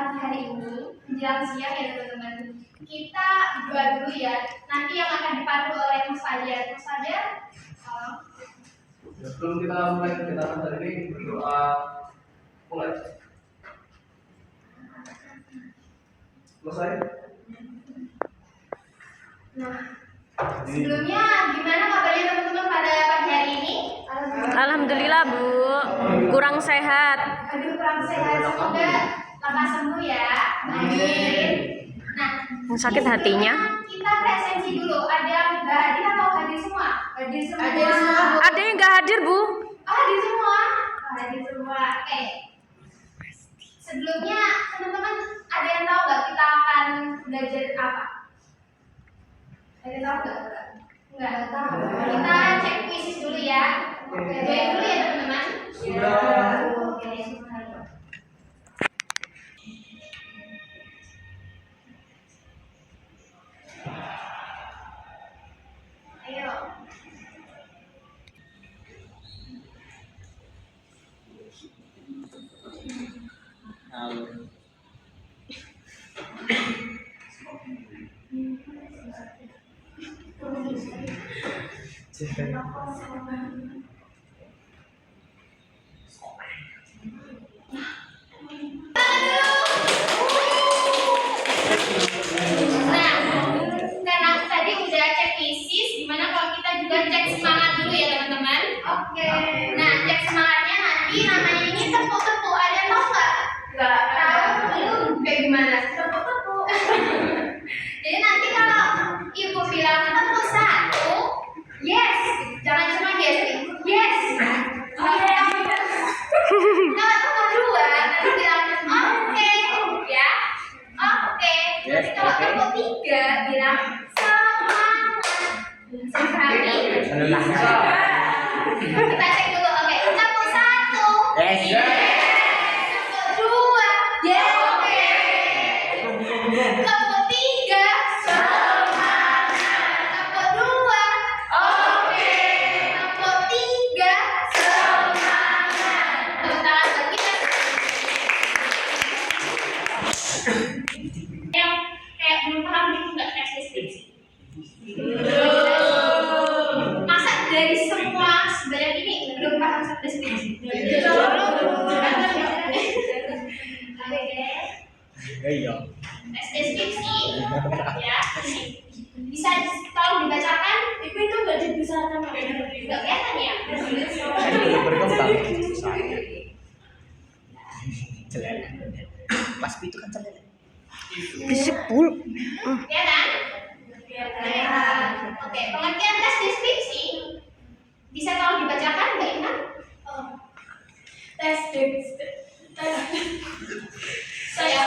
pagi hari ini menjelang siang ya teman-teman. Kita berdoa dulu ya. Nanti yang akan dipandu oleh Mas Fajar. Mas Fajar, sebelum kita mulai kegiatan hari ini berdoa mulai. Selesai. Nah, sebelumnya gimana kabarnya teman-teman pada pagi hari ini? Alhamdulillah Bu, kurang sehat. Aduh, kurang sehat, semoga lekas sembuh ya. Amin. Nah, Yang sakit hatinya. Kita presensi dulu. Ada yang nggak hadir atau hadir semua? Hadir semua. Ada yang nggak hadir Bu? Hadir semua. Hadir semua. Oke. Sebelumnya teman-teman ada yang tahu nggak kita akan belajar apa? Ada yang tahu nggak? Nggak tahu. Kita cek kuisis dulu ya. Join dulu ya teman-teman. Sudah. Oke. Ayo. Nah, karena tadi udah cek fisis, gimana kalau kita juga cek semangat dulu ya teman-teman? Oke. Nah, cek semangatnya nanti namanya ini tepuk-tepuk. Ada yang tahu nggak? Nggak tahu. Belum. Kayak gimana? Tepuk-tepuk. Jadi nanti kalau ibu bilang tepuk satu, yes. Jangan cuma yes. Yes. Kalau tepuk dua, nanti bilang oke, ya. Oke. Nanti kalau tepuk tiga, bilang semangat. Sekali. Kita cek dulu. Oke. Tepuk satu. Yes. Tepuk dua. Yes. Oke. Tepuk tiga. Semangat. Tepuk dua. Oke. Tepuk tiga. Semangat. Tepuk tangan buat kita. Yang kayak belum paham gitu nggak tes deskripsi? Masa dari semua sebanyak ini belum paham tes deskripsi? Iya. Tes deskripsi ya, bisa tolong dibacakan? Itu nggak dibacakan, nggak kelihatan ya? Berkembang. Celana. Pas itu kan celana. Disepul. Ya kan? Oke, pengertian tes deskripsi bisa tolong dibacakan Mbak Ina? Teks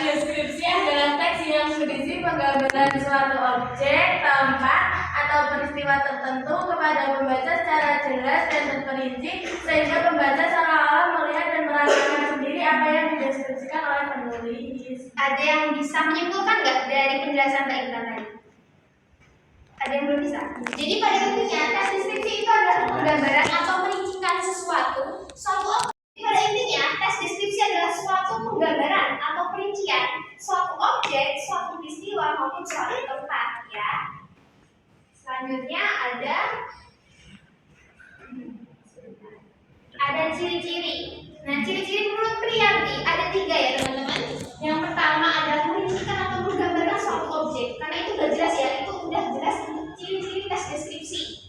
deskripsi adalah teks yang berisi penggambaran suatu objek, tempat, atau peristiwa tertentu kepada pembaca secara jelas dan terperinci sehingga pembaca seolah-olah melihat dan merasakan sendiri apa yang dideskripsikan oleh penulis. Ada yang bisa menyimpulkan nggak dari penjelasan Mbak Ina tadi? Ada yang belum bisa? Jadi pada intinya tes deskripsi itu adalah penggambaran atau merincikan suatu objek. Pada intinya, tes deskripsi adalah suatu penggambaran atau perincian suatu objek, suatu peristiwa maupun suatu tempat, ya. Selanjutnya ada ciri-ciri. Nah, ciri-ciri menurut Priyanti ada 3 ya teman-teman. Yang pertama adalah merincikan atau menggambarkan suatu objek. Karena itu udah jelas ya, itu udah jelas ciri-ciri tes deskripsi.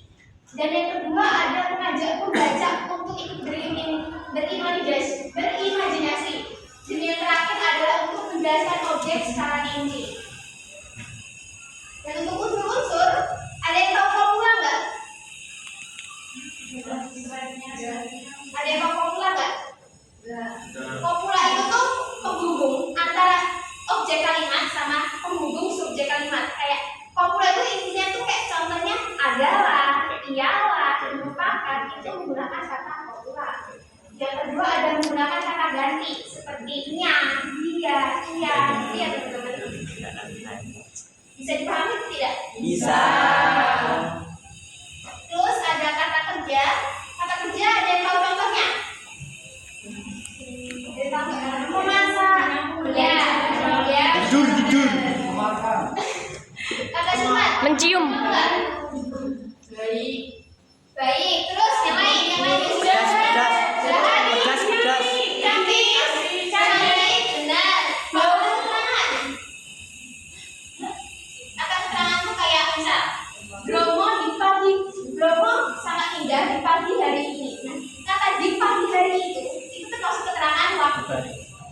Dan yang kedua ada mengajak pembaca untuk ikut berimajinasi. Dan yang terakhir adalah untuk menjelaskan objek secara rinci. Dan untuk unsur-unsur, ada yang tahu formula nggak? Ada yang tahu formula nggak? Formula itu tuh penghubung antara objek kalimat sama penghubung subjek kalimat. Kayak formula itu intinya tuh kayak contohnya adalah, ialah, merupakan, itu menggunakan kata formula. Yang kedua ada menggunakan kata ganti seperti nya, dia, iya teman-teman. Bisa dipahami tidak? Bisa. Terus ada kata kerja. Kata kerja ada yang tahu contohnya? Ada yang tahu nggak? Memasak. Ya. Mencium. Baik. Baik, terus yang lain Gas, gas. Jahat. Gas, gas. Cantik. Cantik. Benar. Bawa keterangan. Akan keteranganmu kayak misal Bromo sangat indah di pagi hari ini. Nah, kata di pagi hari itu termasuk keterangan waktu.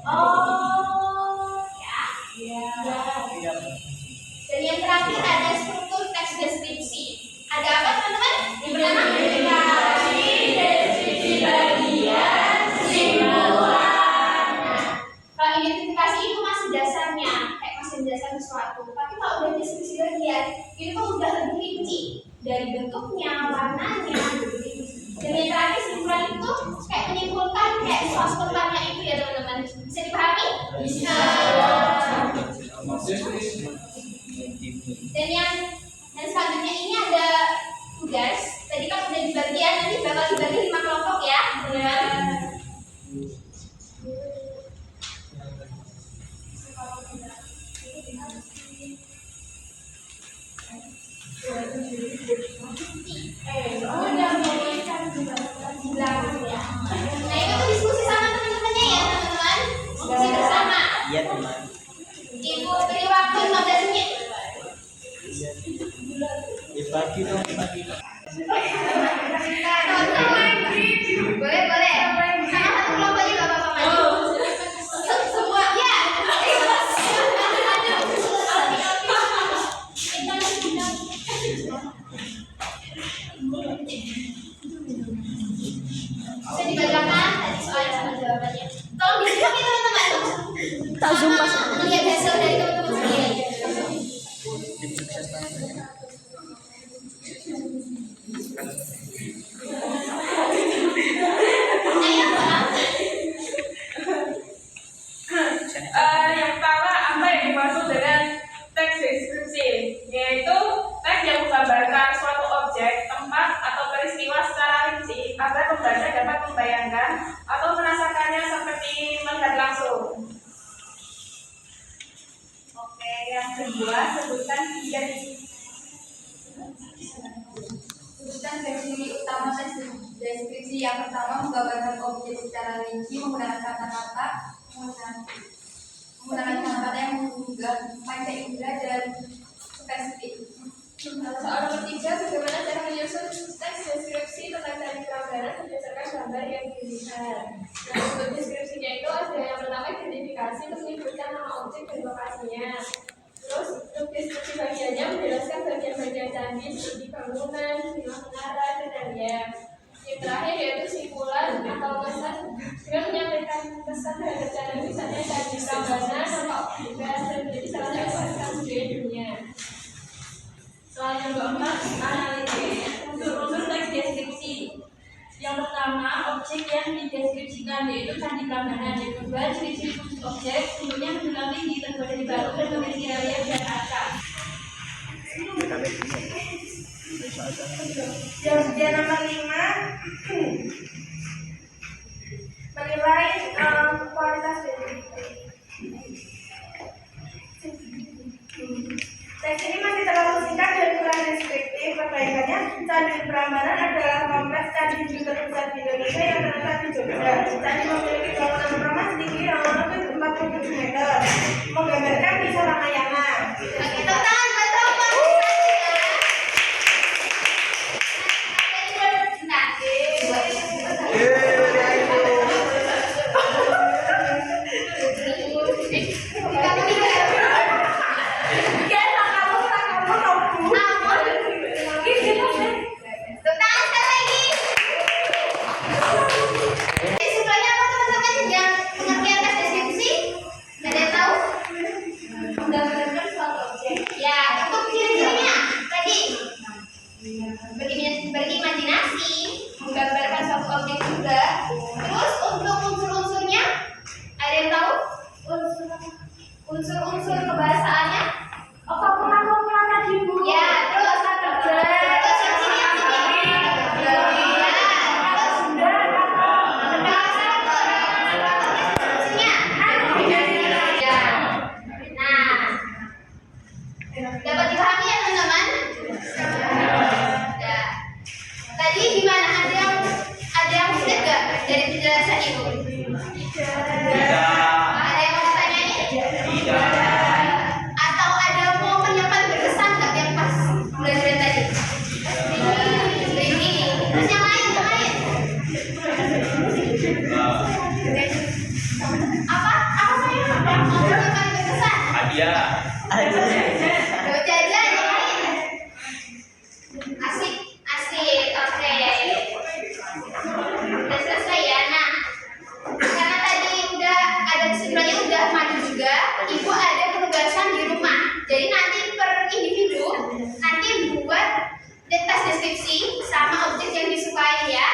Oh, ya. Ya. Dan yang terakhir ada struktur teks deskripsi. Ada apa teman-teman? Yang pertama identifikasi, deskripsi bagian, kesimpulan. Nah, kalau identifikasi itu masih dasarnya, kayak masih dasar sesuatu. Tapi kalau udah deskripsi bagian, itu tuh udah lebih rinci dari bentuknya, warnanya. Dan yang terakhir kesimpulan itu kayak menyimpulkan kayak soal spontannya itu ya teman-teman. Bisa dipahami? Bisa. Dan selanjutnya ini ada tugas. Tadi kan udah dibagian, nanti bakal dibagi 5 kelompok ya. Nah itu tuh diskusi sama teman-temannya ya teman-teman. Diskusi bersama. Iya, teman. Ibu beri waktu 15 menit. Dibagi dong, dibagi. Boleh. Sama satu kelompok juga Bapak maju. Semua ya. Bisa dibacakan tadi soalnya sama jawabannya. Tolong disiapin teman-teman. Tak zoom pas. Lihat hasil dari teman-teman sendiri. Tim sukses banget. Yang pertama, apa yang dimaksud dengan teks deskripsi? Yaitu teks yang menggambarkan suatu objek, tempat, atau peristiwa secara rinci agar pembaca dapat membayangkan atau merasakannya seperti melihat langsung. Oke, yang kedua, sebutkan ciri utama teks deskripsi. Yang pertama, menggambarkan objek secara rinci menggunakan kata-kata yang menggugah panca indera dan spesifik. Soal nomor 3, bagaimana cara menyusun teks deskripsi tentang candi Prambanan berdasarkan gambar yang dilihat. Nah, untuk deskripsinya itu ada yang pertama identifikasi untuk menyebutkan nama objek dan lokasinya. Terus untuk deskripsi bagiannya menjelaskan bagian-bagian candi seperti bangunan, bilah menara, dan area. Yang terakhir yaitu simpulan atau pesan dengan menyampaikan pesan terhadap candi, misalnya candi Prambanan sama objek dan menjadi salah satu warisan budaya dunia. Soal yang keempat, analisis unsur-unsur teks deskripsi. Yang pertama, objek yang dideskripsikan yaitu Candi Prambanan. Yang kedua, ciri-ciri khusus objek, bentuknya menjulang tinggi, terbuat dari batu dan memiliki relief dan arka. Yang nomor 5, menilai kualitas deskripsi. Teks ini masih terlalu singkat dan kurang deskriptif. Perbaikannya, Candi Prambanan adalah kompleks candi terbesar di Indonesia yang terletak di Jogja. Candi memiliki bangunan utama setinggi yang lebih 47 meter, menggambarkan kisah Ramayana. Bagi tangan buat Rompang berimajinasi, menggambarkan suatu objek juga. Terus untuk unsur-unsurnya, ada yang tahu? Unsur-unsur kebahasaannya? Kopula tadi Bu. Ya, terus dapat dipahami ya teman-teman? bahagia. Dapat jajan yang lain. Asik, asik. Oke. Udah selesai ya. Nah, karena tadi udah ada kesimpulannya, udah maju juga, ibu ada penugasan di rumah. Jadi nanti per individu nanti buat tes deskripsi sama objek yang disukai ya.